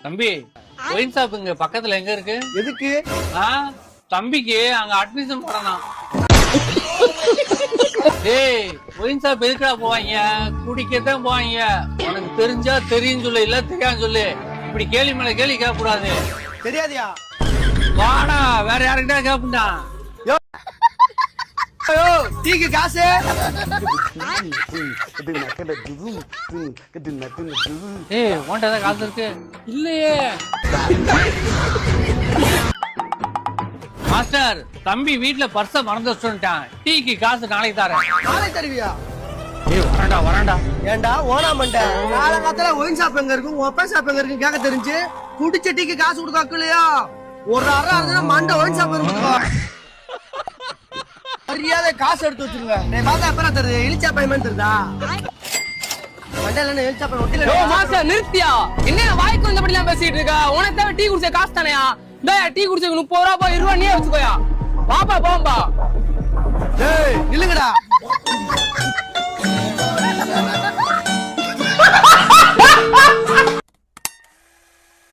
தம்பி wine shop இங்க பக்கத்துல எங்க இருக்கு? எதுக்கு? தம்பிக்கு அங்க அட்மிஷன் போடணும். டேய் ஒயின் ஷாப் எதுக்குடா போவாங்க? குடிக்கத்தான் போவாங்க. உனக்கு தெரிஞ்சா தெரியும் சொல்லு, இல்ல தெரியாது சொல்லு. இப்படி கேள்வி மேல கேள்வி கேட்க கூடாது. தெரியாதியா? வாடா வேற யாருக்கிட்ட கேப்புண்டா. டீக்கு காசு உன்கிட்ட காசு இருக்கு இல்லையே? மாஸ்டர் தம்பி வீட்டுல பர்ஸ மறந்து வச்சுட்டான். டீக்கு காசு நாளைக்கு தரேன். நாளைக்கு தருவியா? வரேன்டா. ஏண்டா ஓனா மண்ட காலகாலத்துல ஒயின் ஷாப் எங்க இருக்கும், ஒப்ப ஷாப் எங்க இருக்கு கேட்க தெரிஞ்சு குடிச்ச டீக்கு காசு கொடுக்க இல்லையா? ஒரு அரை ஆகுதுன்னா மண்ட ஒயின் ஷாப் இருக்கும். மரியாதை காசு எடுத்து வச்சிருங்க. நீ பார்த்தா எப்பறம் தருது? இழிச்சா பையன் தருதா? மண்டல இழிச்சா பையன் ஒட்டில. மாஸ்டர் நிறுத்தியா? என்ன வாய்க்கு வந்தபடிலாம் பேசிட்டு இருக்க? உனக்கு தேவை டீ குடிச்ச காசு தானையா? இந்த டீ குடிச்ச 30 ரூபா 20 ரூபா நீயே வச்சுக்கோயா. பாப்பா போம்பா. டேய் நில்லுங்கடா.